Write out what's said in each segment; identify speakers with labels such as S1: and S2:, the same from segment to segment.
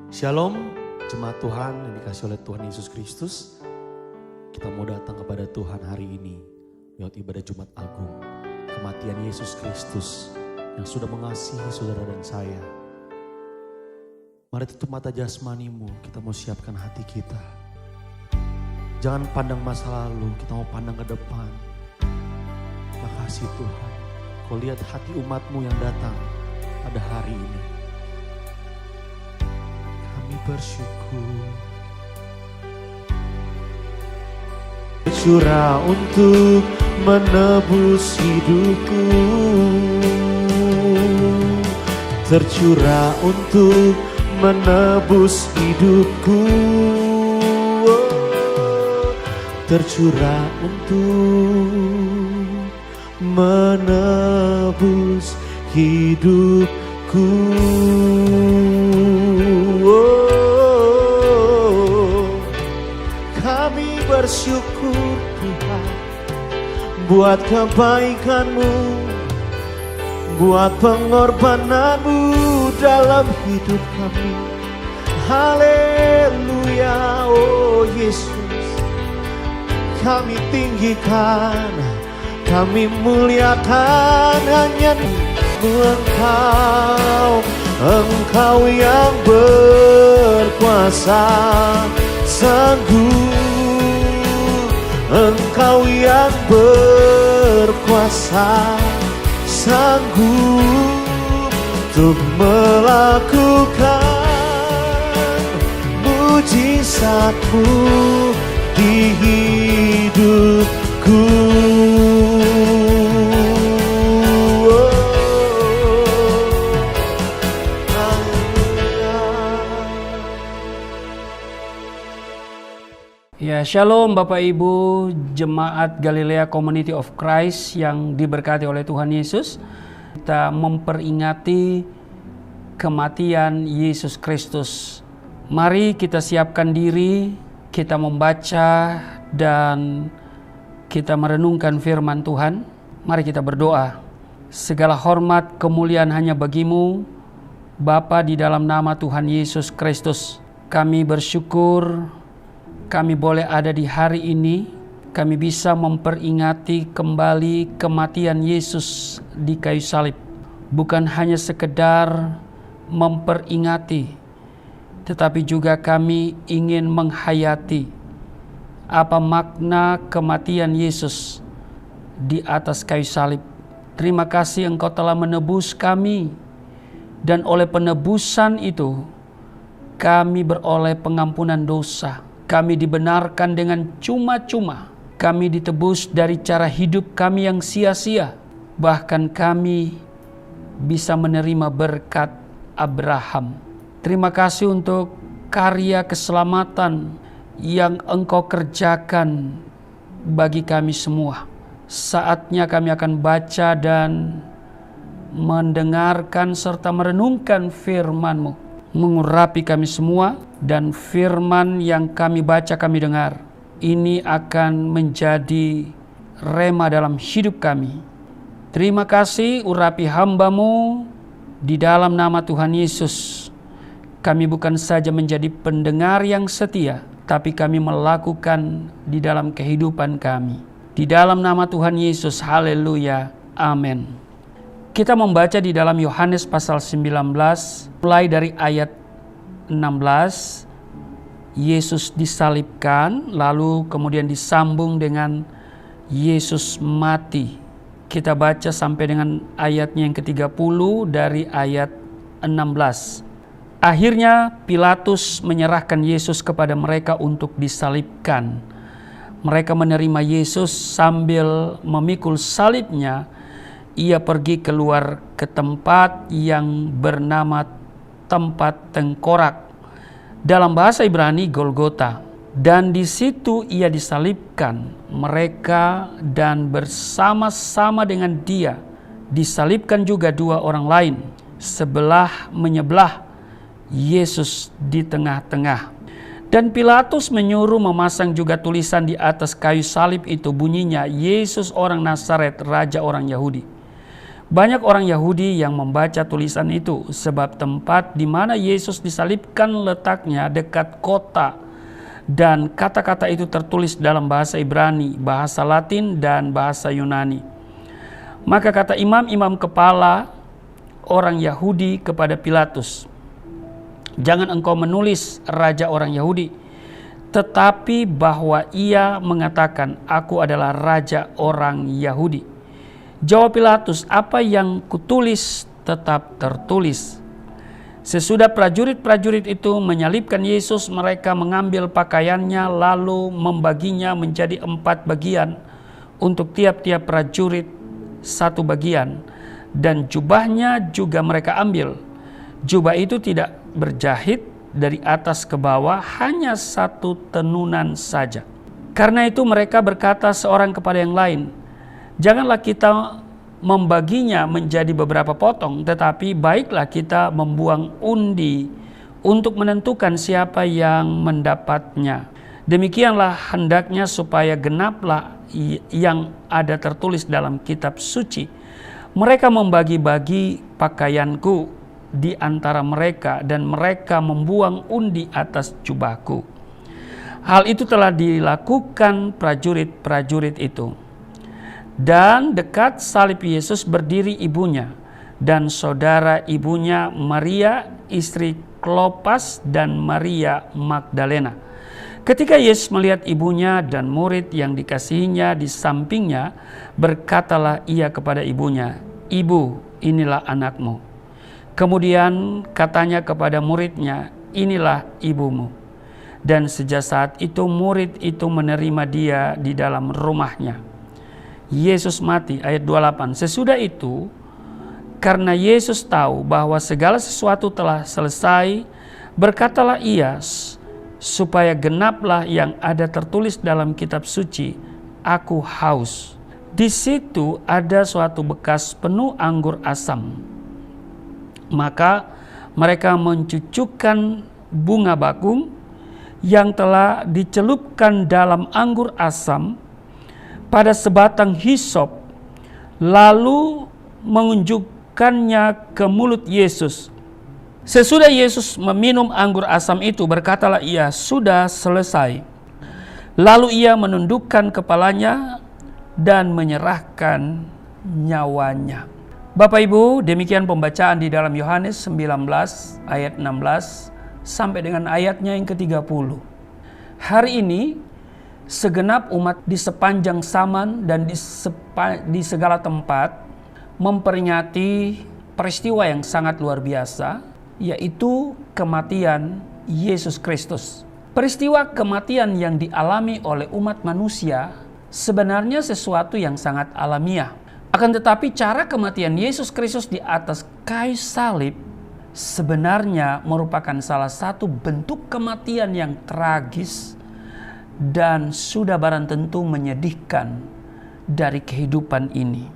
S1: Shalom, jemaat Tuhan yang dikasih oleh Tuhan Yesus Kristus. Kita mau datang kepada Tuhan hari ini lewat ibadah Jumat Agung. Kematian Yesus Kristus yang sudah mengasihi saudara dan saya. Mari tutup mata jasmanimu, kita mau siapkan hati kita. Jangan pandang masa lalu, kita mau pandang ke depan. Makasih Tuhan, kau lihat hati umatmu yang datang pada hari ini. Kami bersyukur. Curah untuk menebus hidupku, tercurah untuk menebus hidupku, tercurah untuk menebus hidupku. Kami bersyukur Tuhan buat kebaikan-Mu, buat pengorbanan-Mu dalam hidup kami. Haleluya, oh Yesus. Kami tinggikan, kami muliakan hanya Engkau, Engkau yang berkuasa sanggup, Engkau yang berkuasa sanggup untuk melakukan mujizat-Mu di hidupku.
S2: Ya, Shalom Bapak Ibu Jemaat Galilea Community of Christ yang diberkati oleh Tuhan Yesus. Kita memperingati kematian Yesus Kristus. Mari kita siapkan diri, kita membaca dan kita merenungkan firman Tuhan. Mari kita berdoa. Segala hormat kemuliaan hanya bagi-Mu, Bapa, di dalam nama Tuhan Yesus Kristus. Kami bersyukur kami boleh ada di hari ini, kami bisa memperingati kembali kematian Yesus di kayu salib. Bukan hanya sekedar memperingati, tetapi juga kami ingin menghayati apa makna kematian Yesus di atas kayu salib. Terima kasih Engkau telah menebus kami, dan oleh penebusan itu kami beroleh pengampunan dosa. Kami dibenarkan dengan cuma-cuma. Kami ditebus dari cara hidup kami yang sia-sia. Bahkan kami bisa menerima berkat Abraham. Terima kasih untuk karya keselamatan yang Engkau kerjakan bagi kami semua. Saatnya kami akan baca dan mendengarkan serta merenungkan firman-Mu. Mengurapi kami semua, dan firman yang kami baca, kami dengar, ini akan menjadi rema dalam hidup kami. Terima kasih, urapi hamba-Mu di dalam nama Tuhan Yesus. Kami bukan saja menjadi pendengar yang setia, tapi kami melakukan di dalam kehidupan kami. Di dalam nama Tuhan Yesus, haleluya, amin. Kita membaca di dalam Yohanes pasal 19, mulai dari ayat 16. Yesus disalibkan, lalu kemudian disambung dengan Yesus mati. Kita baca sampai dengan ayatnya yang ke-30 dari ayat 16. Akhirnya Pilatus menyerahkan Yesus kepada mereka untuk disalibkan. Mereka menerima Yesus sambil memikul salibnya. Ia pergi keluar ke tempat yang bernama tempat tengkorak, dalam bahasa Ibrani Golgota, dan di situ ia disalibkan. Mereka dan bersama-sama dengan dia disalibkan juga dua orang lain, sebelah menyebelah, Yesus di tengah-tengah. Dan Pilatus menyuruh memasang juga tulisan di atas kayu salib itu, bunyinya, Yesus orang Nazaret, Raja orang Yahudi. Banyak orang Yahudi yang membaca tulisan itu, sebab tempat di mana Yesus disalibkan letaknya dekat kota, dan kata-kata itu tertulis dalam bahasa Ibrani, bahasa Latin, dan bahasa Yunani. Maka kata imam-imam kepala orang Yahudi kepada Pilatus, "Jangan engkau menulis raja orang Yahudi, tetapi bahwa ia mengatakan, 'Aku adalah raja orang Yahudi.' Jawab Pilatus, 'Apa yang kutulis tetap tertulis.' Sesudah prajurit-prajurit itu menyalibkan Yesus, mereka mengambil pakaiannya lalu membaginya menjadi 4 bagian, untuk tiap-tiap prajurit 1 bagian, dan jubahnya juga mereka ambil. Jubah itu tidak berjahit dari atas ke bawah, hanya 1 tenunan saja. Karena itu mereka berkata seorang kepada yang lain, 'Janganlah kita membaginya menjadi beberapa potong, tetapi baiklah kita membuang undi untuk menentukan siapa yang mendapatnya. Demikianlah hendaknya supaya genaplah yang ada tertulis dalam kitab suci. Mereka membagi-bagi pakaianku di antara mereka, dan mereka membuang undi atas jubahku.' Hal itu telah dilakukan prajurit-prajurit itu. Dan dekat salib Yesus berdiri ibunya dan saudara ibunya, Maria istri Klopas dan Maria Magdalena. Ketika Yesus melihat ibunya dan murid yang dikasihinya di sampingnya, berkatalah ia kepada ibunya, 'Ibu, inilah anakmu.' Kemudian katanya kepada muridnya, 'Inilah ibumu.' Dan sejak saat itu murid itu menerima dia di dalam rumahnya." Yesus mati, ayat 28. Sesudah itu, karena Yesus tahu bahwa segala sesuatu telah selesai, berkatalah ia, supaya genaplah yang ada tertulis dalam kitab suci, "Aku haus." Di situ ada suatu bekas penuh anggur asam. Maka mereka mencucukkan bunga bakung yang telah dicelupkan dalam anggur asam pada sebatang hisop, lalu menunjukkannya ke mulut Yesus. Sesudah Yesus meminum anggur asam itu, berkatalah ia, "Sudah selesai." Lalu ia menundukkan kepalanya dan menyerahkan nyawanya. Bapak Ibu, demikian pembacaan di dalam Yohanes 19 ayat 16 sampai dengan ayatnya yang ke-30. Hari ini segenap umat di sepanjang zaman dan di segala tempat memperingati peristiwa yang sangat luar biasa, yaitu kematian Yesus Kristus. Peristiwa kematian yang dialami oleh umat manusia sebenarnya sesuatu yang sangat alamiah. Akan tetapi cara kematian Yesus Kristus di atas kayu salib sebenarnya merupakan salah satu bentuk kematian yang tragis dan sudah barang tentu menyedihkan dari kehidupan ini.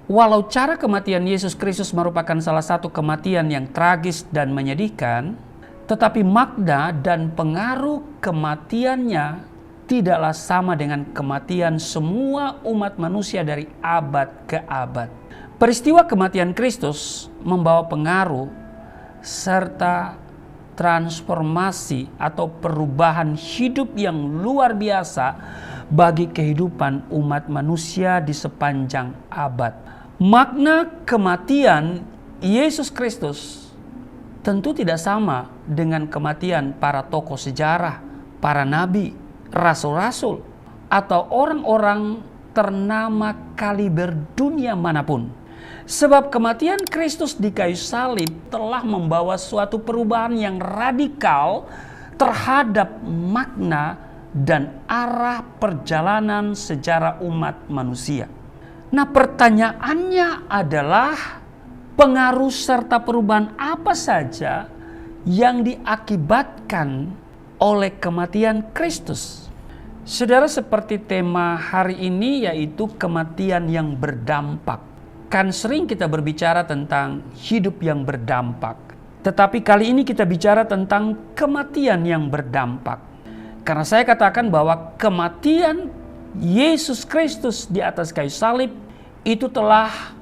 S2: Walau cara kematian Yesus Kristus merupakan salah satu kematian yang tragis dan menyedihkan, tetapi makna dan pengaruh kematiannya tidaklah sama dengan kematian semua umat manusia dari abad ke abad. Peristiwa kematian Kristus membawa pengaruh serta transformasi atau perubahan hidup yang luar biasa bagi kehidupan umat manusia di sepanjang abad. Makna kematian Yesus Kristus tentu tidak sama dengan kematian para tokoh sejarah, para nabi, rasul-rasul, atau orang-orang ternama kaliber dunia manapun. Sebab kematian Kristus di kayu salib telah membawa suatu perubahan yang radikal terhadap makna dan arah perjalanan sejarah umat manusia. Nah, pertanyaannya adalah pengaruh serta perubahan apa saja yang diakibatkan oleh kematian Kristus. Saudara, seperti tema hari ini yaitu kematian yang berdampak. Kan sering kita berbicara tentang hidup yang berdampak. Tetapi kali ini kita bicara tentang kematian yang berdampak. Karena saya katakan bahwa kematian Yesus Kristus di atas kayu salib itu telah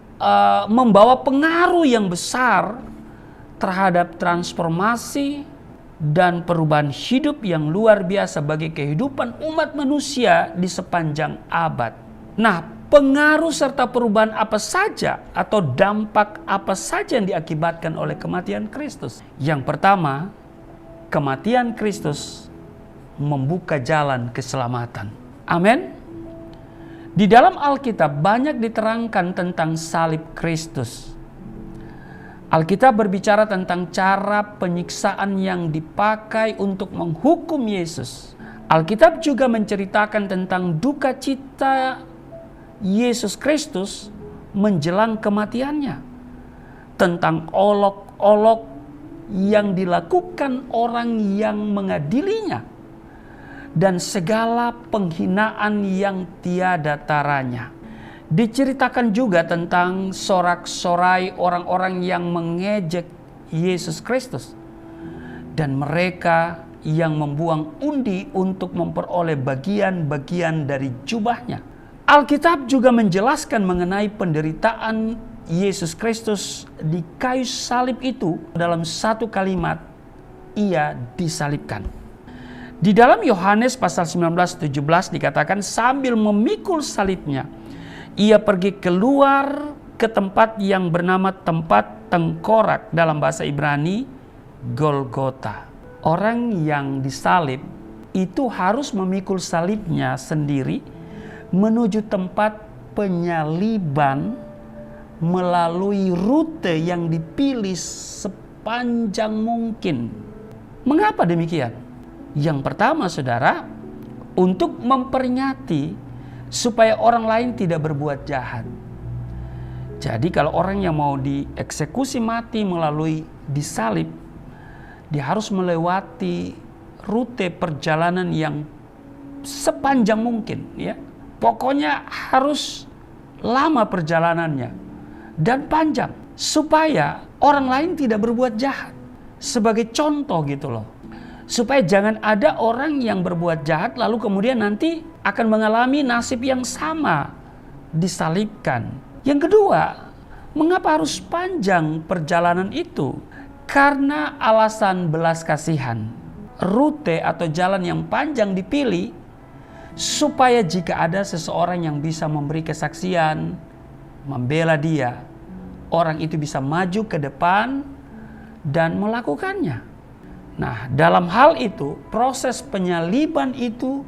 S2: membawa pengaruh yang besar terhadap transformasi dan perubahan hidup yang luar biasa bagi kehidupan umat manusia di sepanjang abad. Nah, pengaruh serta perubahan apa saja atau dampak apa saja yang diakibatkan oleh kematian Kristus? Yang pertama, kematian Kristus membuka jalan keselamatan. Amin. Di dalam Alkitab banyak diterangkan tentang salib Kristus. Alkitab berbicara tentang cara penyiksaan yang dipakai untuk menghukum Yesus. Alkitab juga menceritakan tentang duka cita Yesus Kristus menjelang kematiannya. Tentang olok-olok yang dilakukan orang yang mengadilinya. Dan segala penghinaan yang tiada taranya. Diceritakan juga tentang sorak-sorai orang-orang yang mengejek Yesus Kristus. Dan mereka yang membuang undi untuk memperoleh bagian-bagian dari jubahnya. Alkitab juga menjelaskan mengenai penderitaan Yesus Kristus di kayu salib itu dalam satu kalimat, ia disalibkan. Di dalam Yohanes pasal 19:17 dikatakan sambil memikul salibnya, ia pergi keluar ke tempat yang bernama tempat tengkorak, dalam bahasa Ibrani Golgota. Orang yang disalib itu harus memikul salibnya sendiri menuju tempat penyaliban melalui rute yang dipilih sepanjang mungkin. Mengapa demikian? Yang pertama, saudara, untuk memperingati supaya orang lain tidak berbuat jahat. Jadi kalau orang yang mau dieksekusi mati melalui disalib, dia harus melewati rute perjalanan yang sepanjang mungkin, ya. Pokoknya harus lama perjalanannya dan panjang supaya orang lain tidak berbuat jahat. Sebagai contoh gitu loh. Supaya jangan ada orang yang berbuat jahat lalu kemudian nanti akan mengalami nasib yang sama, disalibkan. Yang kedua, mengapa harus panjang perjalanan itu? Karena alasan belas kasihan. Rute atau jalan yang panjang dipilih supaya jika ada seseorang yang bisa memberi kesaksian, membela dia, orang itu bisa maju ke depan dan melakukannya. Nah, dalam hal itu proses penyaliban itu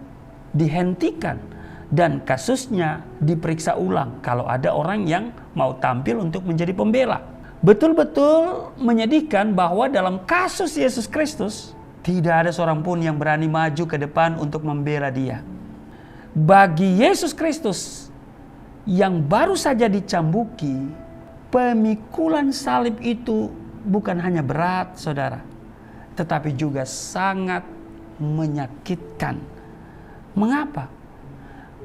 S2: dihentikan dan kasusnya diperiksa ulang kalau ada orang yang mau tampil untuk menjadi pembela. Betul-betul menyedihkan bahwa dalam kasus Yesus Kristus tidak ada seorang pun yang berani maju ke depan untuk membela dia. Bagi Yesus Kristus yang baru saja dicambuki, pemikulan salib itu bukan hanya berat, saudara, tetapi juga sangat menyakitkan. Mengapa?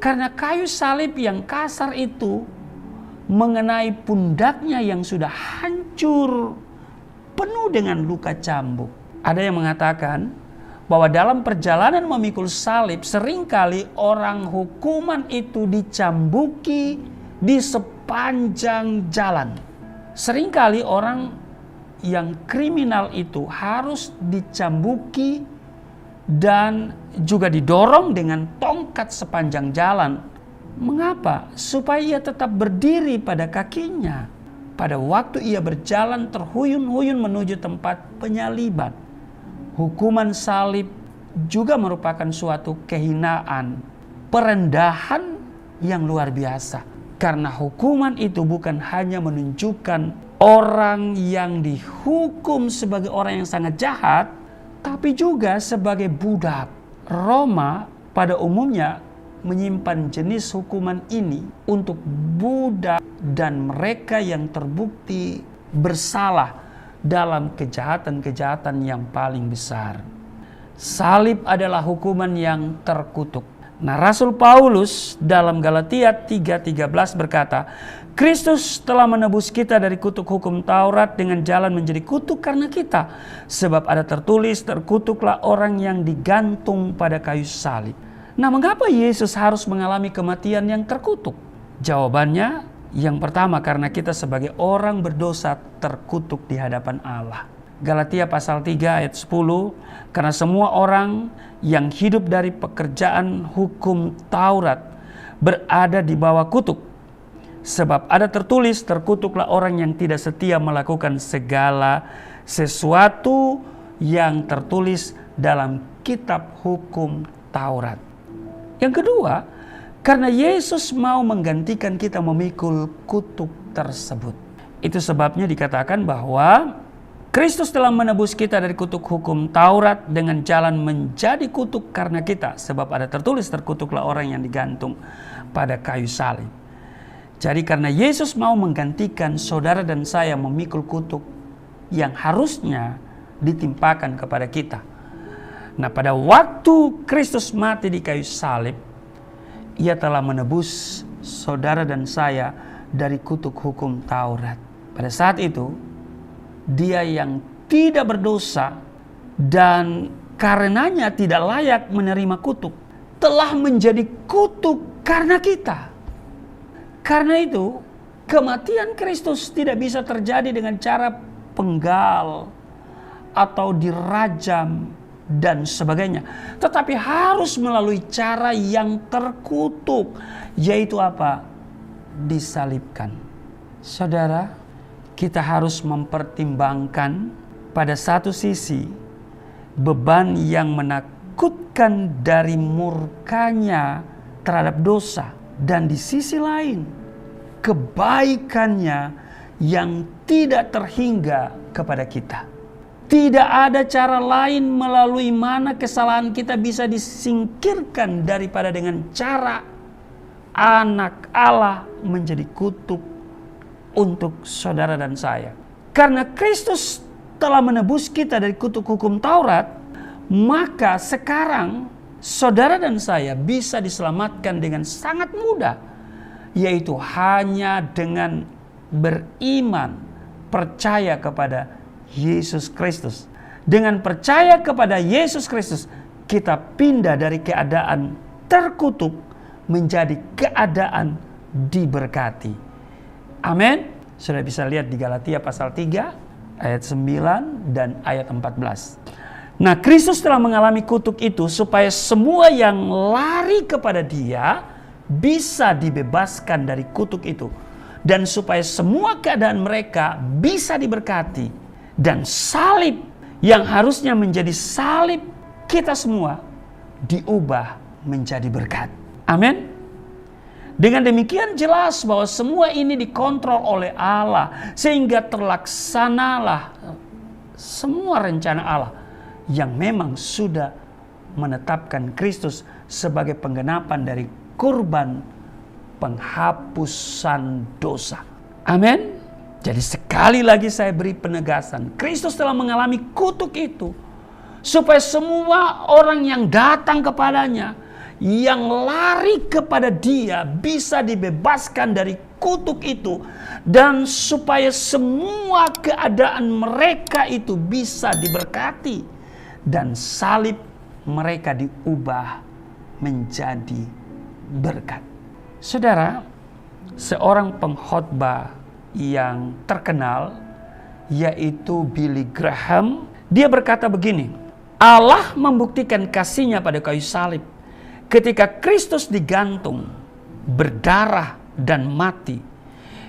S2: Karena kayu salib yang kasar itu mengenai pundaknya yang sudah hancur, penuh dengan luka cambuk. Ada yang mengatakan bahwa dalam perjalanan memikul salib seringkali orang hukuman itu dicambuki di sepanjang jalan. Seringkali orang yang kriminal itu harus dicambuki dan juga didorong dengan tongkat sepanjang jalan. Mengapa? Supaya ia tetap berdiri pada kakinya pada waktu ia berjalan terhuyun-huyun menuju tempat penyaliban. Hukuman salib juga merupakan suatu kehinaan, perendahan yang luar biasa. Karena hukuman itu bukan hanya menunjukkan orang yang dihukum sebagai orang yang sangat jahat, tapi juga sebagai budak. Roma pada umumnya menyimpan jenis hukuman ini untuk budak dan mereka yang terbukti bersalah dalam kejahatan-kejahatan yang paling besar. Salib adalah hukuman yang terkutuk. Nah, Rasul Paulus dalam Galatia 3:13 berkata, Kristus telah menebus kita dari kutuk hukum Taurat dengan jalan menjadi kutuk karena kita. Sebab ada tertulis, terkutuklah orang yang digantung pada kayu salib. Nah, mengapa Yesus harus mengalami kematian yang terkutuk? Jawabannya Yang pertama, karena kita sebagai orang berdosa terkutuk di hadapan Allah. Galatia pasal 3 ayat 10, karena semua orang yang hidup dari pekerjaan hukum Taurat berada di bawah kutuk. Sebab ada tertulis, terkutuklah orang yang tidak setia melakukan segala sesuatu yang tertulis dalam kitab hukum Taurat. Yang kedua, karena Yesus mau menggantikan kita memikul kutuk tersebut. Itu sebabnya dikatakan bahwa Kristus telah menebus kita dari kutuk hukum Taurat dengan jalan menjadi kutuk karena kita. Sebab ada tertulis, terkutuklah orang yang digantung pada kayu salib. Jadi karena Yesus mau menggantikan saudara dan saya memikul kutuk yang harusnya ditimpakan kepada kita. Nah, pada waktu Kristus mati di kayu salib, Ia telah menebus saudara dan saya dari kutuk hukum Taurat. Pada saat itu, Dia yang tidak berdosa dan karenanya tidak layak menerima kutuk, telah menjadi kutuk karena kita. Karena itu, kematian Kristus tidak bisa terjadi dengan cara penggal atau dirajam dan sebagainya, tetapi harus melalui cara yang terkutuk, yaitu apa? Disalibkan. Saudara, kita harus mempertimbangkan pada satu sisi beban yang menakutkan dari murkanya terhadap dosa, dan di sisi lain kebaikannya yang tidak terhingga kepada kita. Tidak ada cara lain melalui mana kesalahan kita bisa disingkirkan daripada dengan cara anak Allah menjadi kutuk untuk saudara dan saya. Karena Kristus telah menebus kita dari kutuk hukum Taurat, maka sekarang saudara dan saya bisa diselamatkan dengan sangat mudah, yaitu hanya dengan beriman, percaya kepada Yesus Kristus. Dengan percaya kepada Yesus Kristus, kita pindah dari keadaan terkutuk menjadi keadaan diberkati. Amin. Sudah bisa lihat di Galatia pasal 3 ayat 9 dan ayat 14. Nah, Kristus telah mengalami kutuk itu supaya semua yang lari kepada Dia bisa dibebaskan dari kutuk itu, dan supaya semua keadaan mereka bisa diberkati. Dan salib yang harusnya menjadi salib kita semua diubah menjadi berkat. Amin. Dengan demikian jelas bahwa semua ini dikontrol oleh Allah, sehingga terlaksanalah semua rencana Allah yang memang sudah menetapkan Kristus sebagai penggenapan dari kurban penghapusan dosa. Amin. Jadi sekali lagi saya beri penegasan, Kristus telah mengalami kutuk itu supaya semua orang yang datang kepadanya, yang lari kepada Dia, bisa dibebaskan dari kutuk itu, dan supaya semua keadaan mereka itu bisa diberkati, dan salib mereka diubah menjadi berkat. Saudara, seorang pengkhotbah yang terkenal, yaitu Billy Graham, dia berkata begini, Allah membuktikan kasih-Nya pada kayu salib ketika Kristus digantung, berdarah dan mati.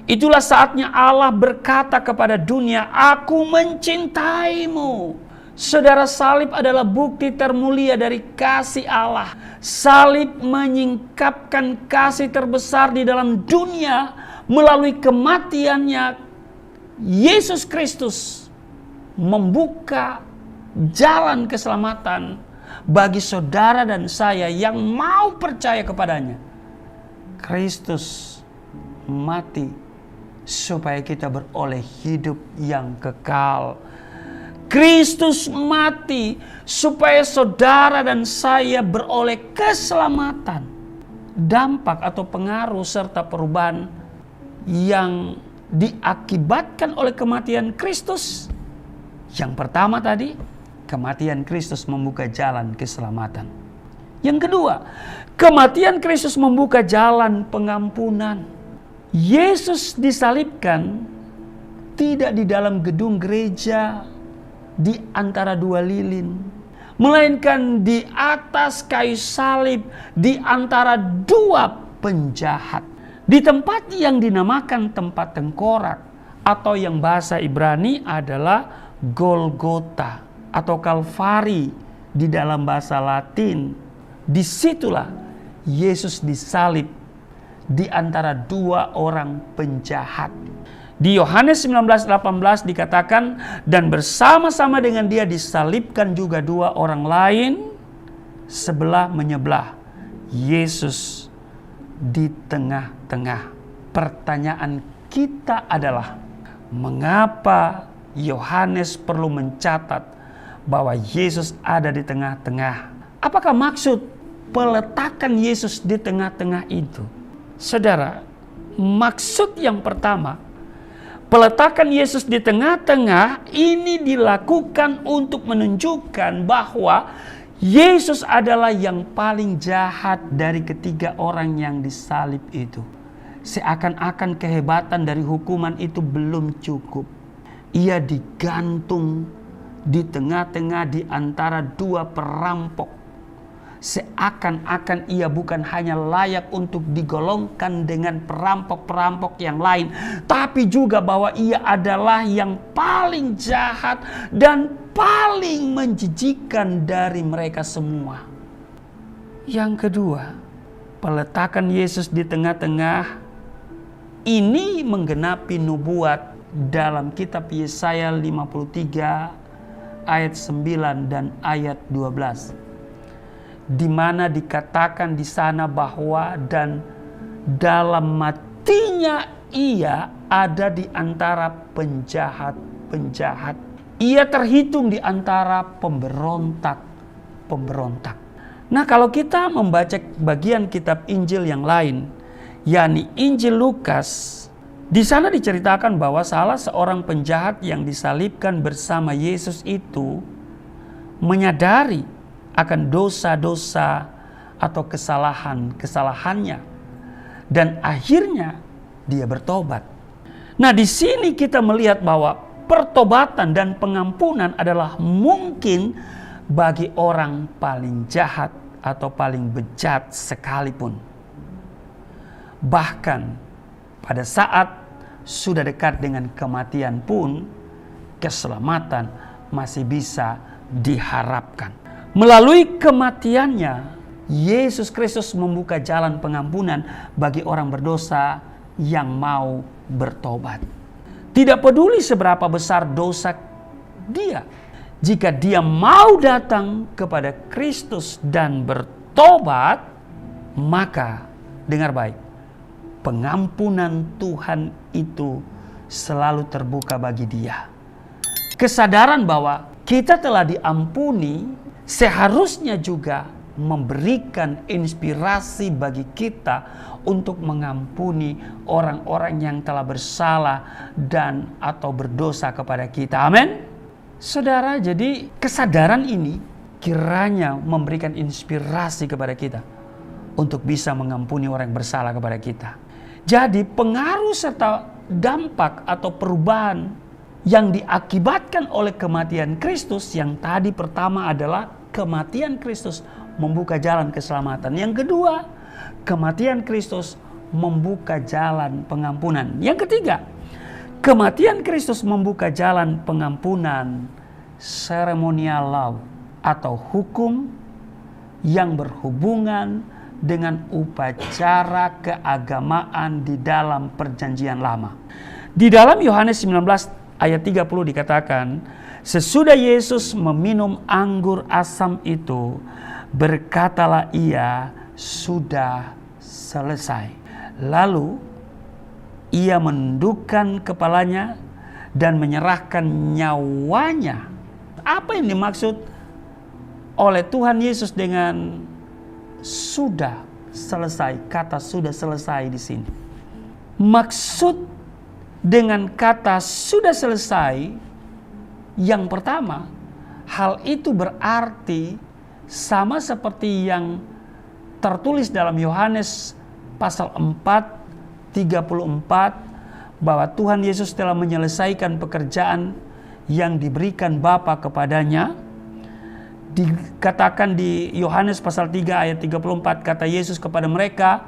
S2: Itulah saatnya Allah berkata kepada dunia, aku mencintaimu. Saudara, salib adalah bukti termulia dari kasih Allah. Salib menyingkapkan kasih terbesar di dalam dunia. Melalui kematiannya, Yesus Kristus membuka jalan keselamatan bagi saudara dan saya yang mau percaya kepadanya. Kristus mati supaya kita beroleh hidup yang kekal. Kristus mati supaya saudara dan saya beroleh keselamatan. Dampak atau pengaruh serta perubahan yang diakibatkan oleh kematian Kristus. Yang pertama tadi, kematian Kristus membuka jalan keselamatan. Yang kedua, kematian Kristus membuka jalan pengampunan. Yesus disalibkan tidak di dalam gedung gereja di antara dua lilin, melainkan di atas kayu salib di antara dua penjahat, di tempat yang dinamakan tempat tengkorak, atau yang bahasa Ibrani adalah Golgota atau Kalvari di dalam bahasa Latin. Disitulah Yesus disalib di antara dua orang penjahat. Di Yohanes 19:18 dikatakan, dan bersama-sama dengan dia disalibkan juga dua orang lain sebelah menyebelah, Yesus di tengah-tengah. Pertanyaan kita adalah, mengapa Yohanes perlu mencatat bahwa Yesus ada di tengah-tengah? Apakah maksud peletakan Yesus di tengah-tengah itu? Saudara, maksud yang pertama, peletakan Yesus di tengah-tengah ini dilakukan untuk menunjukkan bahwa Yesus adalah yang paling jahat dari ketiga orang yang disalib itu. Seakan-akan kehebatan dari hukuman itu belum cukup. Ia digantung di tengah-tengah di antara dua perampok. Seakan-akan ia bukan hanya layak untuk digolongkan dengan perampok-perampok yang lain, tapi juga bahwa ia adalah yang paling jahat dan paling menjijikan dari mereka semua. Yang kedua, peletakan Yesus di tengah-tengah ini menggenapi nubuat dalam kitab Yesaya 53 ayat 9 dan ayat 12. Di mana dikatakan di sana bahwa dan dalam matinya ia ada di antara penjahat-penjahat. Ia terhitung di antara pemberontak-pemberontak. Nah, kalau kita membaca bagian kitab Injil yang lain, yakni Injil Lukas, di sana diceritakan bahwa salah seorang penjahat yang disalibkan bersama Yesus itu menyadari akan dosa-dosa atau kesalahannya, dan akhirnya dia bertobat. Nah, di sini kita melihat bahwa pertobatan dan pengampunan adalah mungkin bagi orang paling jahat atau paling bejat sekalipun. Bahkan pada saat sudah dekat dengan kematian pun, keselamatan masih bisa diharapkan. Melalui kematiannya, Yesus Kristus membuka jalan pengampunan bagi orang berdosa yang mau bertobat. Tidak peduli seberapa besar dosa dia, jika dia mau datang kepada Kristus dan bertobat, maka dengar baik, pengampunan Tuhan itu selalu terbuka bagi dia. Kesadaran bahwa kita telah diampuni seharusnya juga memberikan inspirasi bagi kita untuk mengampuni orang-orang yang telah bersalah dan atau berdosa kepada kita. Amin. Saudara, jadi kesadaran ini kiranya memberikan inspirasi kepada kita untuk bisa mengampuni orang yang bersalah kepada kita. Jadi pengaruh serta dampak atau perubahan yang diakibatkan oleh kematian Kristus, yang tadi pertama adalah kematian Kristus membuka jalan keselamatan. Yang kedua, kematian Kristus membuka jalan pengampunan. Yang ketiga, kematian Kristus membuka jalan pengampunan ceremonial law atau hukum yang berhubungan dengan upacara keagamaan di dalam perjanjian lama. Di dalam Yohanes 19 ayat 30 dikatakan, sesudah Yesus meminum anggur asam itu, berkatalah ia, sudah selesai. Lalu ia menundukkan kepalanya dan menyerahkan nyawanya. Apa yang dimaksud oleh Tuhan Yesus dengan sudah selesai? Kata sudah selesai di sini. Maksud dengan kata sudah selesai, yang pertama, hal itu berarti sama seperti yang tertulis dalam Yohanes pasal 4 34 bahwa Tuhan Yesus telah menyelesaikan pekerjaan yang diberikan Bapa kepadanya. Dikatakan di Yohanes pasal 3 ayat 34, kata Yesus kepada mereka,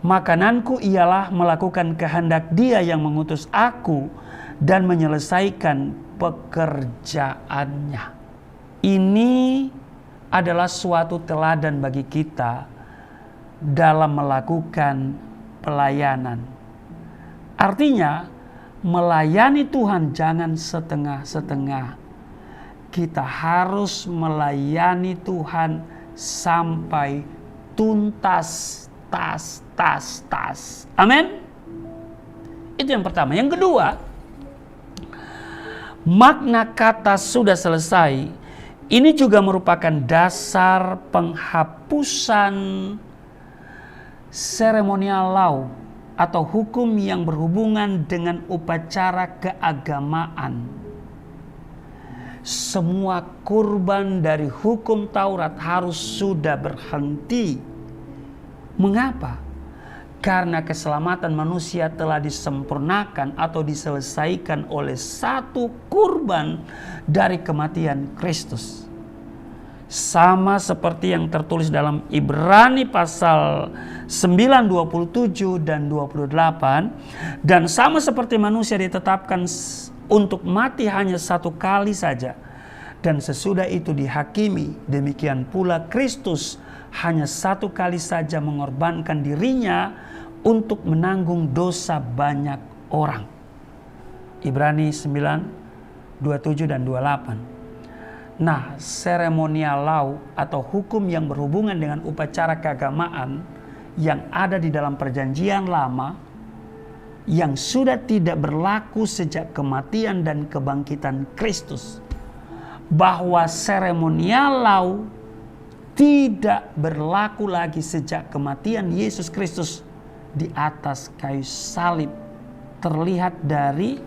S2: makananku ialah melakukan kehendak Dia yang mengutus aku dan menyelesaikan pekerjaannya. Ini adalah suatu teladan bagi kita dalam melakukan pelayanan. Artinya, melayani Tuhan jangan setengah-setengah. Kita harus melayani Tuhan sampai tuntas, tas. Amin. Itu yang pertama. Yang kedua, makna kata sudah selesai ini juga merupakan dasar penghapusan seremonial law atau hukum yang berhubungan dengan upacara keagamaan. Semua kurban dari hukum Taurat harus sudah berhenti. Mengapa? Karena keselamatan manusia telah disempurnakan atau diselesaikan oleh satu kurban dari kematian Kristus. Sama seperti yang tertulis dalam Ibrani pasal 9, 27 dan 28. Dan sama seperti manusia ditetapkan untuk mati hanya satu kali saja. Dan sesudah itu dihakimi, demikian pula Kristus hanya satu kali saja mengorbankan dirinya untuk menanggung dosa banyak orang. Ibrani 9, 27 dan 28. Nah, seremonial law atau hukum yang berhubungan dengan upacara keagamaan yang ada di dalam perjanjian lama yang sudah tidak berlaku sejak kematian dan kebangkitan Kristus. Bahwa seremonial law tidak berlaku lagi sejak kematian Yesus Kristus di atas kayu salib. Terlihat dari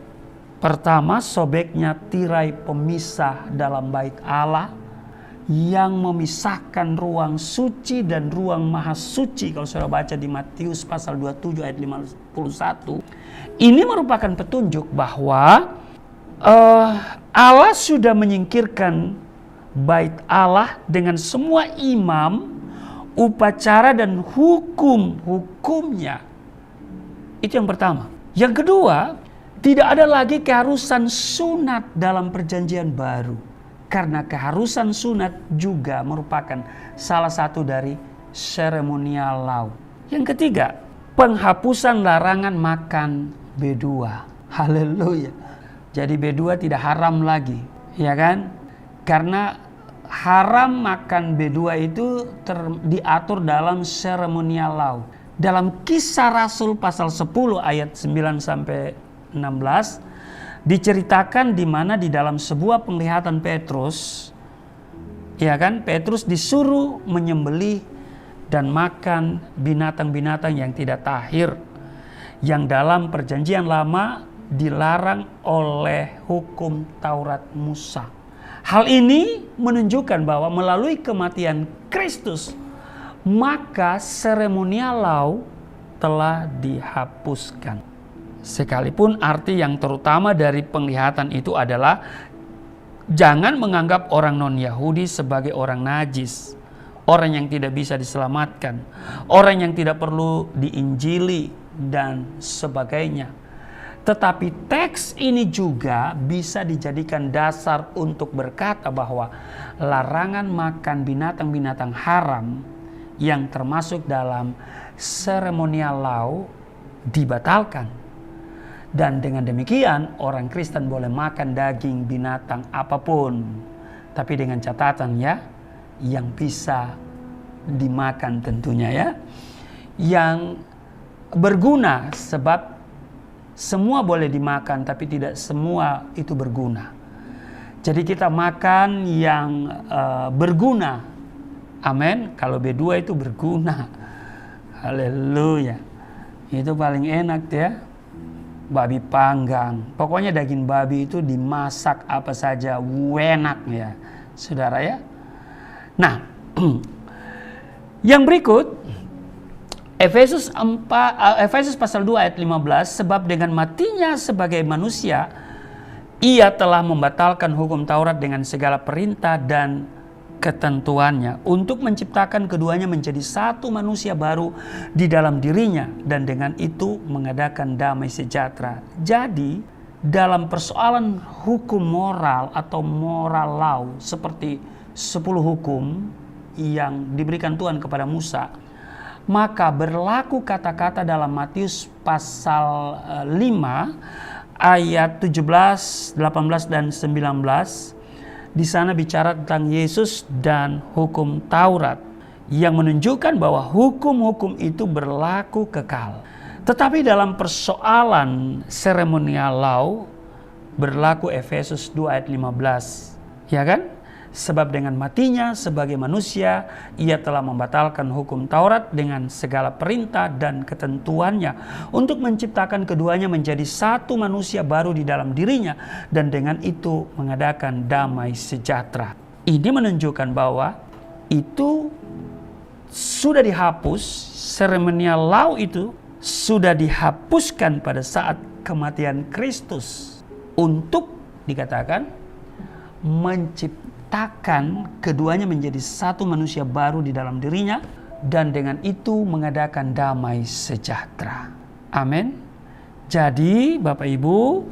S2: pertama, sobeknya tirai pemisah dalam bait Allah yang memisahkan ruang suci dan ruang maha suci. Kalau saudara baca di Matius pasal 27 ayat 51, ini merupakan petunjuk bahwa Allah sudah menyingkirkan bait Allah dengan semua imam, upacara dan hukumnya. Itu yang pertama. Yang kedua, tidak ada lagi keharusan sunat dalam perjanjian baru. Karena keharusan sunat juga merupakan salah satu dari seremonial law. Yang ketiga, penghapusan larangan makan B2. Haleluya. Jadi B2 tidak haram lagi, ya kan? Karena haram makan B2 itu diatur dalam seremonial law. Dalam Kisah Rasul pasal 10 ayat 9 sampai 16 diceritakan di mana di dalam sebuah penglihatan Petrus, ya kan, Petrus disuruh menyembelih dan makan binatang-binatang yang tidak tahir yang dalam perjanjian lama dilarang oleh hukum Taurat Musa. Hal ini menunjukkan bahwa melalui kematian Kristus maka seremonial law telah dihapuskan. Sekalipun arti yang terutama dari penglihatan itu adalah jangan menganggap orang non-Yahudi sebagai orang najis, orang yang tidak bisa diselamatkan, orang yang tidak perlu diinjili dan sebagainya. Tetapi teks ini juga bisa dijadikan dasar untuk berkata bahwa larangan makan binatang-binatang haram yang termasuk dalam seremonial law dibatalkan. Dan dengan demikian orang Kristen boleh makan daging binatang apapun. Tapi dengan catatan ya, yang bisa dimakan tentunya ya. Yang berguna, sebab semua boleh dimakan tapi tidak semua itu berguna. Jadi kita makan yang berguna. Amin. Kalau B2 itu berguna. Haleluya. Itu paling enak ya. Babi panggang. Pokoknya daging babi itu dimasak apa saja enak ya. Saudara ya. Nah, yang berikut Efesus pasal 2 ayat 15, sebab dengan matinya sebagai manusia, ia telah membatalkan hukum Taurat dengan segala perintah dan ketentuannya untuk menciptakan keduanya menjadi satu manusia baru di dalam dirinya dan dengan itu mengadakan damai sejahtera. Jadi dalam persoalan hukum moral atau moral law seperti 10 hukum yang diberikan Tuhan kepada Musa, maka berlaku kata-kata dalam Matius pasal 5 ayat 17, 18 dan 19. Di sana bicara tentang Yesus dan hukum Taurat yang menunjukkan bahwa hukum-hukum itu berlaku kekal. Tetapi dalam persoalan ceremonial law berlaku Efesus 2 ayat 15. Ya kan? Sebab dengan matinya sebagai manusia, ia telah membatalkan hukum Taurat dengan segala perintah dan ketentuannya untuk menciptakan keduanya menjadi satu manusia baru di dalam dirinya dan dengan itu mengadakan damai sejahtera. Ini menunjukkan bahwa itu sudah dihapus, ceremonial law itu sudah dihapuskan pada saat kematian Kristus untuk dikatakan menciptakan keduanya menjadi satu manusia baru di dalam dirinya dan dengan itu mengadakan damai sejahtera. Amin. Jadi Bapak Ibu,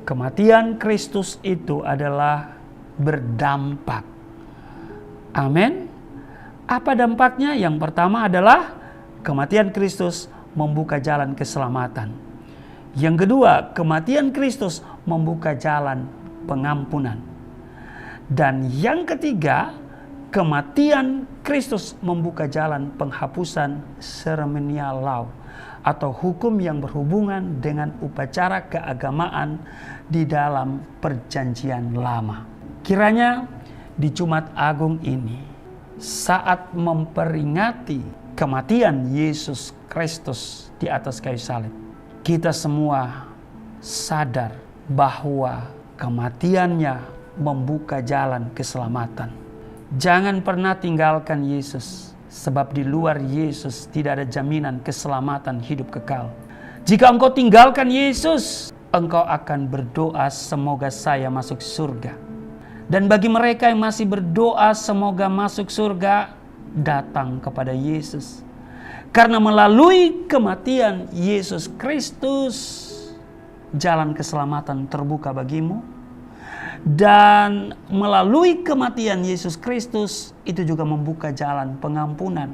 S2: kematian Kristus itu adalah berdampak. Amin. Apa dampaknya? Yang pertama adalah kematian Kristus membuka jalan keselamatan. Yang kedua, kematian Kristus membuka jalan pengampunan. Dan yang ketiga, kematian Kristus membuka jalan penghapusan ceremonial law atau hukum yang berhubungan dengan upacara keagamaan di dalam perjanjian lama. Kiranya di Jumat Agung ini, saat memperingati kematian Yesus Kristus di atas kayu salib, kita semua sadar bahwa kematiannya membuka jalan keselamatan. Jangan pernah tinggalkan Yesus, sebab di luar Yesus tidak ada jaminan keselamatan hidup kekal. Jika engkau tinggalkan Yesus, engkau akan berdoa semoga saya masuk surga. Dan bagi mereka yang masih berdoa semoga masuk surga, datang kepada Yesus. Karena melalui kematian Yesus Kristus, jalan keselamatan terbuka bagimu. Dan melalui kematian Yesus Kristus itu juga membuka jalan pengampunan.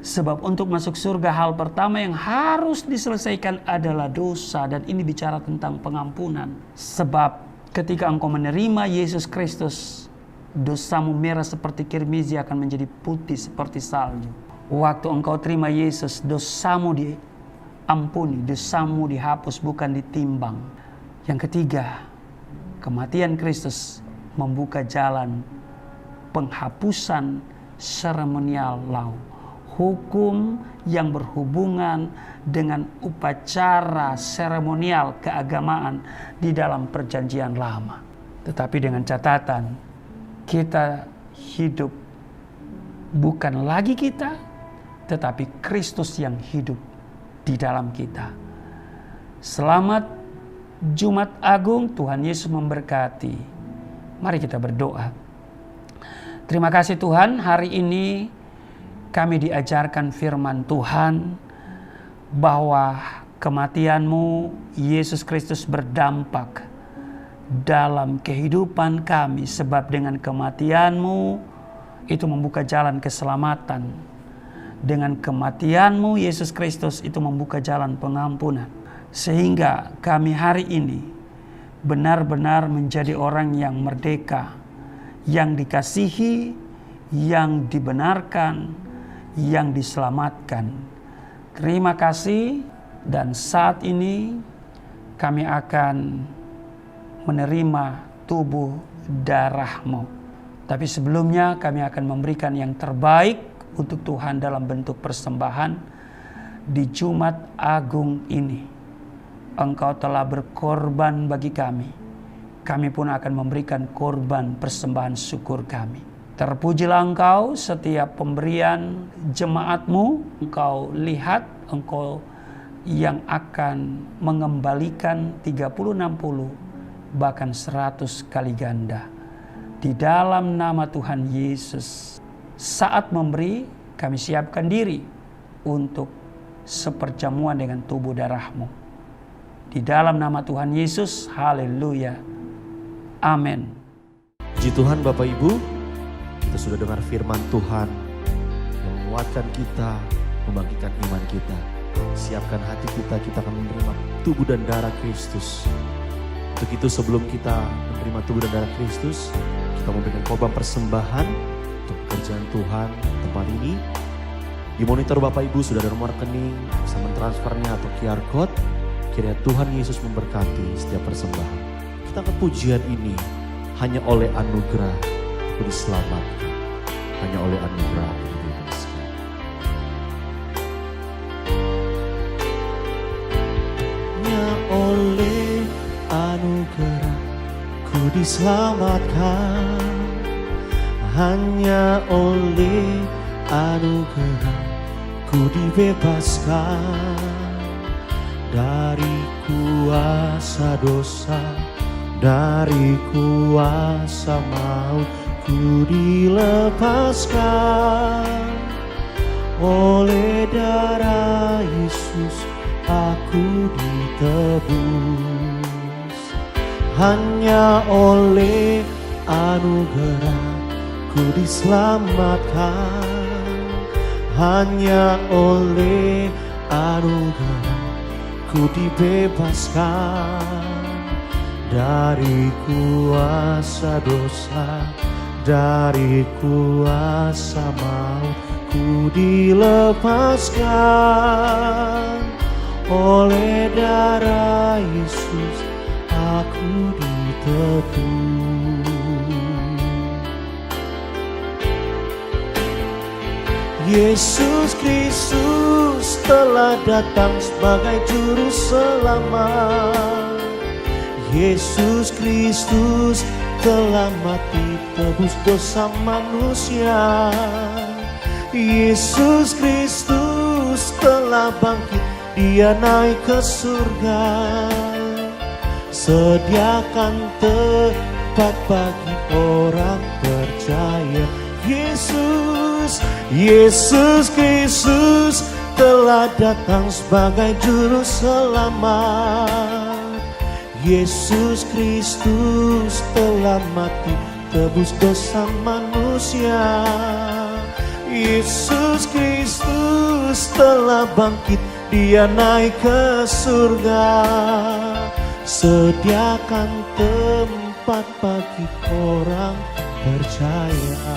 S2: Sebab untuk masuk surga hal pertama yang harus diselesaikan adalah dosa. Dan ini bicara tentang pengampunan. Sebab ketika engkau menerima Yesus Kristus, dosamu merah seperti kirmizi akan menjadi putih seperti salju. Waktu engkau terima Yesus, dosamu diampuni, dosamu dihapus bukan ditimbang. Yang ketiga, kematian Kristus membuka jalan penghapusan ceremonial law. Hukum yang berhubungan dengan upacara seremonial keagamaan di dalam perjanjian lama. Tetapi dengan catatan, kita hidup bukan lagi kita, tetapi Kristus yang hidup di dalam kita. Selamat Jumat Agung, Tuhan Yesus memberkati. Mari kita berdoa. Terima kasih Tuhan, hari ini kami diajarkan firman Tuhan bahwa kematian-Mu Yesus Kristus berdampak dalam kehidupan kami, sebab dengan kematian-Mu itu membuka jalan keselamatan. Dengan kematian-Mu Yesus Kristus itu membuka jalan pengampunan. Sehingga kami hari ini benar-benar menjadi orang yang merdeka, yang dikasihi, yang dibenarkan, yang diselamatkan. Terima kasih, dan saat ini kami akan menerima tubuh darah-Mu. Tapi sebelumnya kami akan memberikan yang terbaik untuk Tuhan dalam bentuk persembahan di Jumat Agung ini. Engkau telah berkorban bagi kami. Kami pun akan memberikan korban persembahan syukur kami. Terpujilah Engkau, setiap pemberian jemaat-Mu Engkau lihat, Engkau yang akan mengembalikan 30, 60, bahkan 100 kali ganda. Di dalam nama Tuhan Yesus, saat memberi kami siapkan diri untuk seperjamuan dengan tubuh darah-Mu. Di dalam nama Tuhan Yesus, haleluya, amin.
S1: Puji Tuhan Bapak Ibu, kita sudah dengar firman Tuhan yang menguatkan kita, membangkitkan iman kita. Siapkan hati kita, kita akan menerima tubuh dan darah Kristus. Untuk itu sebelum kita menerima tubuh dan darah Kristus, kita memberikan korban persembahan untuk pekerjaan Tuhan tempat ini. Di monitor Bapak Ibu sudah ada nomor rekening, bisa mentransfernya atau QR Code. Kiranya Tuhan Yesus memberkati setiap persembahan. Kita angkat pujian ini, hanya oleh anugerah aku diselamatkan, hanya oleh anugerah aku dibebaskan. Hanya oleh anugerah ku diselamatkan, hanya oleh anugerah ku dibebaskan dari kuasa dosa, dari kuasa maut ku dilepaskan. Oleh darah Yesus aku ditebus, hanya oleh anugerah ku diselamatkan, hanya oleh anugerah ku dibebaskan dari kuasa dosa, dari kuasa maut ku dilepaskan. Oleh darah Yesus aku ditebus. Yesus Kristus telah datang sebagai juru selamat. Yesus Kristus telah mati tebus dosa manusia. Yesus Kristus telah bangkit, Dia naik ke surga. Sediakan tempat bagi orang percaya. Yesus Kristus telah datang sebagai juru selamat. Yesus Kristus telah mati tebus dosa manusia. Yesus Kristus telah bangkit, Dia naik ke surga. Sediakan tempat bagi orang percaya.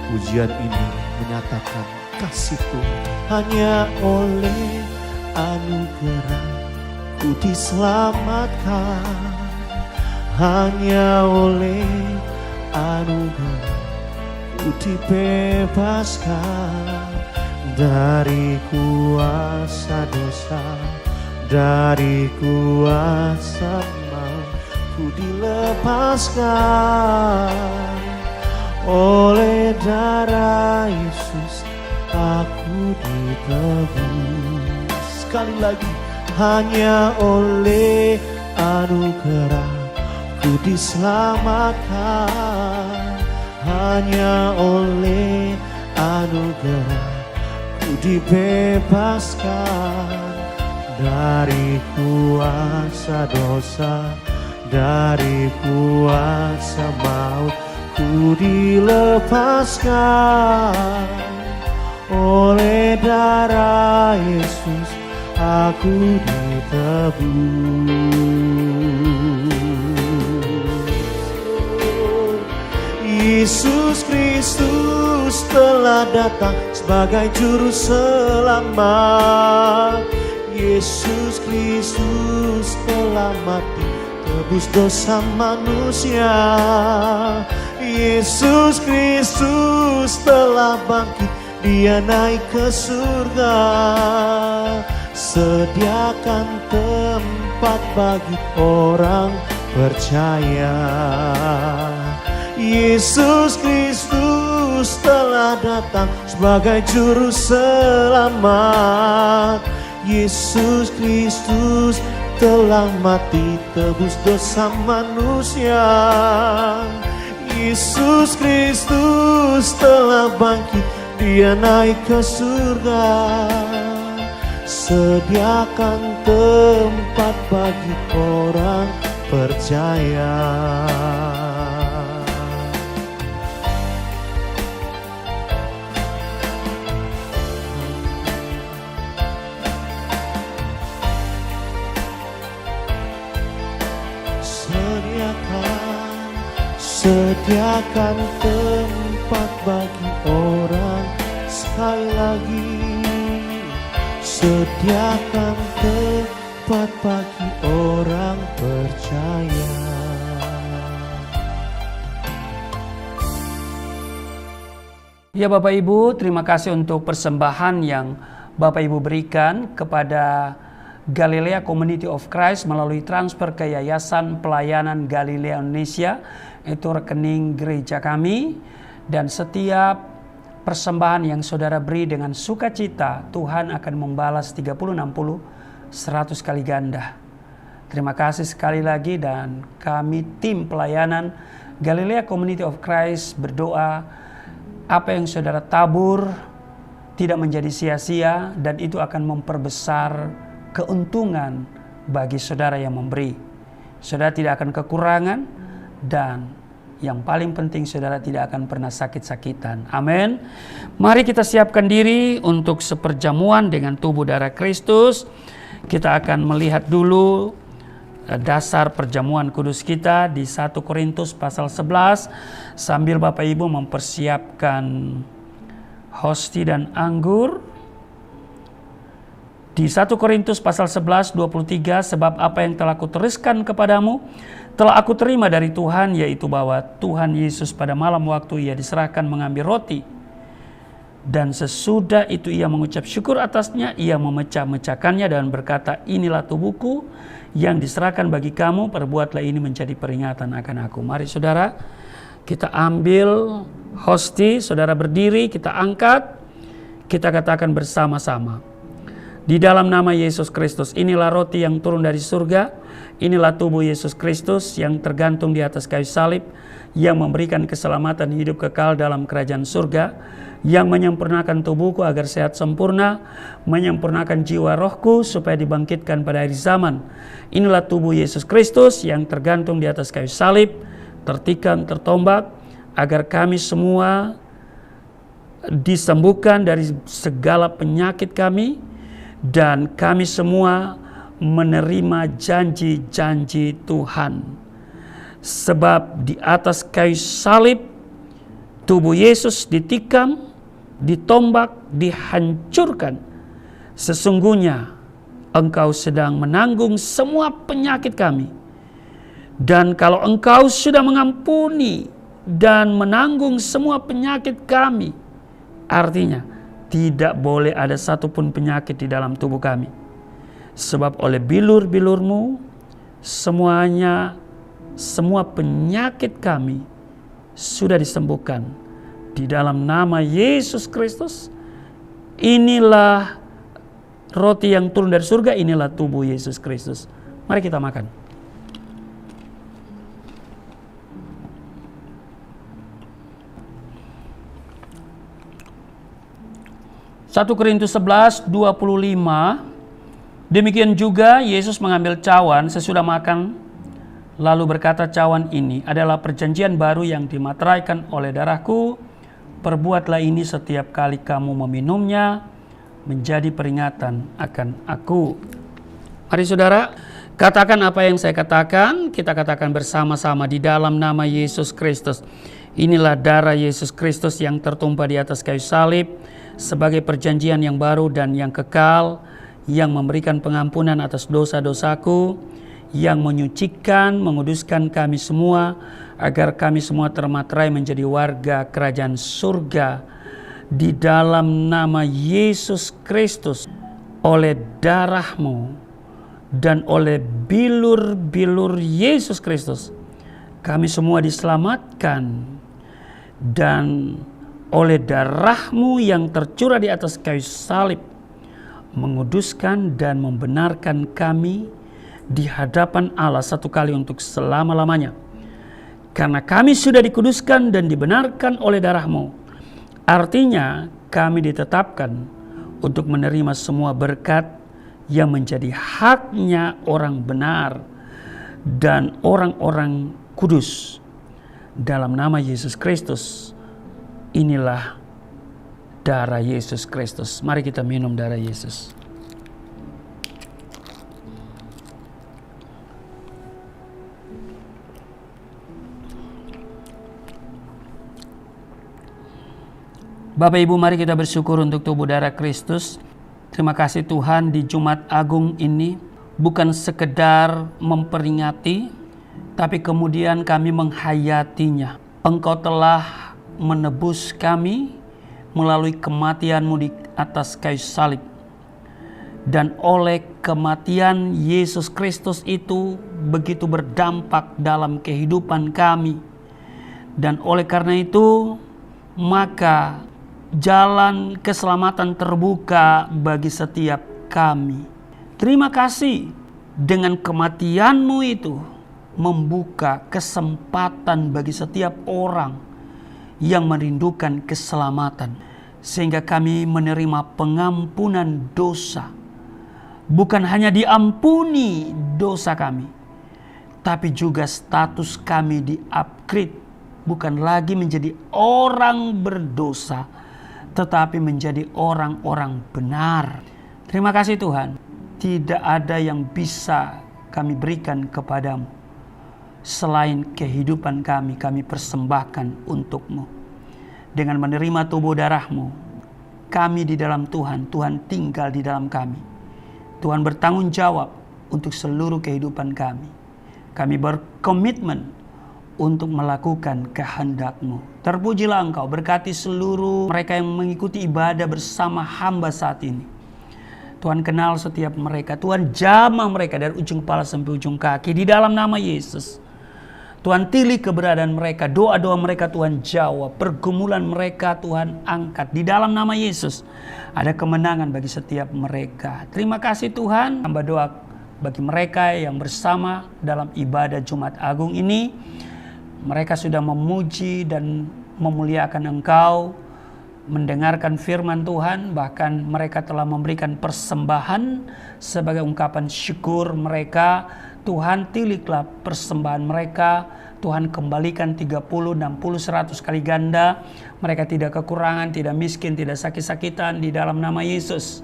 S1: Pujian ini menyatakan kasih Tuhan, hanya oleh anugerah ku diselamatkan, hanya oleh anugerah ku dibebaskan dari kuasa dosa, dari kuasa maut ku dilepaskan. Oleh darah Yesus aku ditebus. Sekali lagi, hanya oleh anugerah ku diselamatkan, hanya oleh anugerah ku dibebaskan dari kuasa dosa, dari kuasa maut ku dilepaskan. Oleh darah Yesus aku ditebus. Yesus Kristus telah datang sebagai juru selamat. Yesus Kristus telah mati tebus dosa manusia. Yesus Kristus telah bangkit, Dia naik ke surga. Sediakan tempat bagi orang percaya. Yesus Kristus telah datang sebagai juru selamat. Yesus Kristus telah mati tebus dosa manusia. Yesus Kristus telah bangkit, Dia naik ke surga. Sediakan tempat bagi orang percaya. Sediakan tempat bagi orang, sekali lagi. Sediakan tempat bagi orang percaya.
S2: Ya Bapak Ibu, terima kasih untuk persembahan yang Bapak Ibu berikan kepada Galilea Community of Christ melalui transfer ke Yayasan Pelayanan Galilea Indonesia. Itu rekening gereja kami, dan setiap persembahan yang saudara beri dengan sukacita, Tuhan akan membalas 30, 60, 100 kali ganda. Terima kasih sekali lagi, dan kami tim pelayanan Galilea Community of Christ berdoa apa yang saudara tabur tidak menjadi sia-sia, dan itu akan memperbesar keuntungan bagi saudara yang memberi. Saudara tidak akan kekurangan, dan yang paling penting saudara tidak akan pernah sakit-sakitan. Amin. Mari kita siapkan diri untuk seperjamuan dengan tubuh darah Kristus. Kita akan melihat dulu dasar perjamuan kudus kita di 1 Korintus pasal 11 sambil Bapak Ibu mempersiapkan hosti dan anggur. Di 1 Korintus pasal 11, 23, sebab apa yang telah kuteruskan kepadamu, telah aku terima dari Tuhan, yaitu bahwa Tuhan Yesus pada malam waktu Ia diserahkan mengambil roti. Dan sesudah itu Ia mengucap syukur atasnya, Ia memecah-mecahkannya dan berkata, inilah tubuhku yang diserahkan bagi kamu, perbuatlah ini menjadi peringatan akan aku. Mari saudara, kita ambil hosti, saudara berdiri, kita angkat, kita katakan bersama-sama. Di dalam nama Yesus Kristus, inilah roti yang turun dari surga, inilah tubuh Yesus Kristus yang tergantung di atas kayu salib, yang memberikan keselamatan hidup kekal dalam kerajaan surga, yang menyempurnakan tubuhku agar sehat sempurna, menyempurnakan jiwa rohku supaya dibangkitkan pada akhir zaman. Inilah tubuh Yesus Kristus yang tergantung di atas kayu salib, tertikam, tertombak, agar kami semua disembuhkan dari segala penyakit kami, dan kami semua menerima janji-janji Tuhan. Sebab di atas kayu salib tubuh Yesus ditikam, ditombak, dihancurkan. Sesungguhnya Engkau sedang menanggung semua penyakit kami. Dan kalau Engkau sudah mengampuni dan menanggung semua penyakit kami, artinya tidak boleh ada satupun penyakit di dalam tubuh kami. Sebab oleh bilur-bilur-Mu semua penyakit kami sudah disembuhkan. Di dalam nama Yesus Kristus, inilah roti yang turun dari surga, inilah tubuh Yesus Kristus. Mari kita makan. Satu Korintus 11, 25. Demikian juga Yesus mengambil cawan sesudah makan, lalu berkata, cawan ini adalah perjanjian baru yang dimateraikan oleh darahku. Perbuatlah ini setiap kali kamu meminumnya, menjadi peringatan akan aku. Mari saudara, katakan apa yang saya katakan, kita katakan bersama-sama di dalam nama Yesus Kristus. Inilah darah Yesus Kristus yang tertumpah di atas kayu salib sebagai perjanjian yang baru dan yang kekal, yang memberikan pengampunan atas dosa-dosaku, yang menyucikan, menguduskan kami semua, agar kami semua termaterai menjadi warga kerajaan surga. Di dalam nama Yesus Kristus, oleh darah-Mu dan oleh bilur-bilur Yesus Kristus, kami semua diselamatkan dan oleh darah-Mu yang tercurah di atas kayu salib menguduskan dan membenarkan kami di hadapan Allah satu kali untuk selama-lamanya. Karena kami sudah dikuduskan dan dibenarkan oleh darah-Mu, artinya kami ditetapkan untuk menerima semua berkat yang menjadi haknya orang benar dan orang-orang kudus. Dalam nama Yesus Kristus, inilah darah Yesus Kristus. Mari kita minum darah Yesus. Bapak Ibu, mari kita bersyukur untuk tubuh darah Kristus. Terima kasih Tuhan, di Jumat Agung ini bukan sekedar memperingati, tapi kemudian kami menghayatinya. Engkau telah menebus kami melalui kematian-Mu di atas kayu salib. Dan oleh kematian Yesus Kristus itu begitu berdampak dalam kehidupan kami. Dan oleh karena itu, maka jalan keselamatan terbuka bagi setiap kami. Terima kasih, dengan kematian-Mu itu membuka kesempatan bagi setiap orang yang merindukan keselamatan, sehingga kami menerima pengampunan dosa. Bukan hanya diampuni dosa kami, tapi juga status kami di-upgrade. Bukan lagi menjadi orang berdosa, tetapi menjadi orang-orang benar. Terima kasih Tuhan, tidak ada yang bisa kami berikan kepadamu selain kehidupan kami persembahkan untuk-Mu. Dengan menerima tubuh darah-Mu, kami di dalam Tuhan, Tuhan tinggal di dalam kami. Tuhan bertanggung jawab untuk seluruh kehidupan kami. Kami berkomitmen untuk melakukan kehendak-Mu. Terpujilah Engkau, berkati seluruh mereka yang mengikuti ibadah bersama hamba saat ini. Tuhan kenal setiap mereka, Tuhan jamah mereka dari ujung kepala sampai ujung kaki di dalam nama Yesus. Tuhan pilih keberadaan mereka, doa-doa mereka Tuhan jawab, pergumulan mereka Tuhan angkat di dalam nama Yesus. Ada kemenangan bagi setiap mereka. Terima kasih Tuhan. Hamba doa bagi mereka yang bersama dalam ibadah Jumat Agung ini. Mereka sudah memuji dan memuliakan Engkau, mendengarkan firman Tuhan, bahkan mereka telah memberikan persembahan sebagai ungkapan syukur mereka. Tuhan, tiliklah persembahan mereka. Tuhan, kembalikan 30, 60, 100 kali ganda. Mereka tidak kekurangan, tidak miskin, tidak sakit-sakitan di dalam nama Yesus.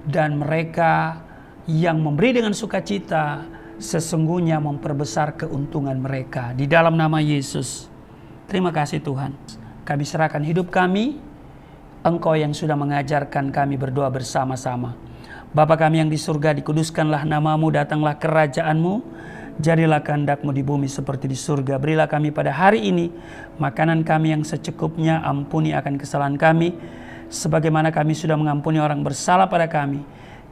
S2: Dan mereka yang memberi dengan sukacita sesungguhnya memperbesar keuntungan mereka di dalam nama Yesus. Terima kasih Tuhan. Kami serahkan hidup kami. Engkau yang sudah mengajarkan kami berdoa bersama-sama. Bapa kami yang di surga, dikuduskanlah nama-Mu, datanglah kerajaan-Mu, jadilah kehendak-Mu di bumi seperti di surga. Berilah kami pada hari ini makanan kami yang secukupnya, ampuni akan kesalahan kami, sebagaimana kami sudah mengampuni orang bersalah pada kami.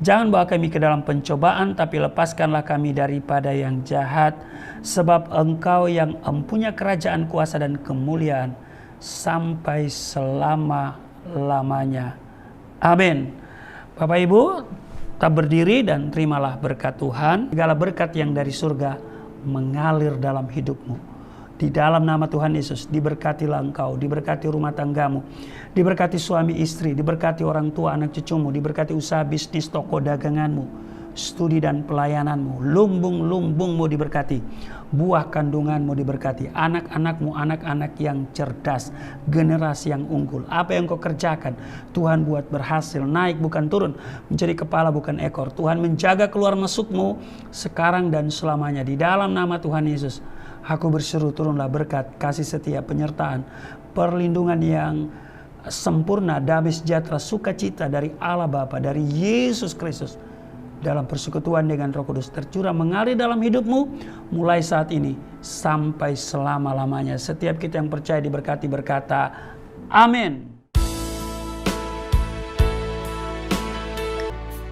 S2: Jangan bawa kami ke dalam pencobaan, tapi lepaskanlah kami daripada yang jahat, sebab Engkau yang empunya kerajaan, kuasa dan kemuliaan sampai selama-lamanya. Amin. Bapak Ibu, tetap berdiri dan terimalah berkat Tuhan. Segala berkat yang dari surga mengalir dalam hidupmu. Di dalam nama Tuhan Yesus, diberkatilah engkau, diberkati rumah tanggamu, diberkati suami istri, diberkati orang tua anak cucumu, diberkati usaha bisnis toko daganganmu, studi dan pelayananmu, lumbung-lumbungmu diberkati, buah kandunganmu diberkati, anak-anakmu anak-anak yang cerdas, generasi yang unggul. Apa yang kau kerjakan, Tuhan buat berhasil, naik bukan turun, menjadi kepala bukan ekor. Tuhan menjaga keluar masukmu sekarang dan selamanya. Di dalam nama Tuhan Yesus, aku berseru turunlah berkat, kasih setia, penyertaan, perlindungan yang sempurna, damai sejahtera, sukacita dari Allah Bapa, dari Yesus Kristus, dalam persekutuan dengan Roh Kudus tercurah mengalir dalam hidupmu mulai saat ini sampai selama-lamanya. Setiap kita yang percaya diberkati berkata, amin.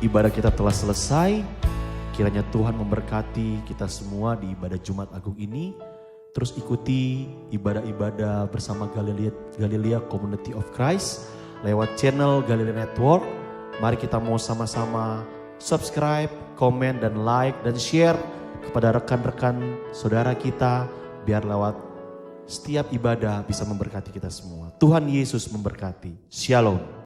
S1: Ibadah kita telah selesai. Kiranya Tuhan memberkati kita semua di ibadah Jumat Agung ini. terus ikuti ibadah-ibadah bersama Galilea Community of Christ lewat channel Galilea Network. Mari kita mau sama-sama subscribe, komen, dan like, dan share kepada rekan-rekan saudara kita, biar lewat setiap ibadah bisa memberkati kita semua. Tuhan Yesus memberkati. Shalom.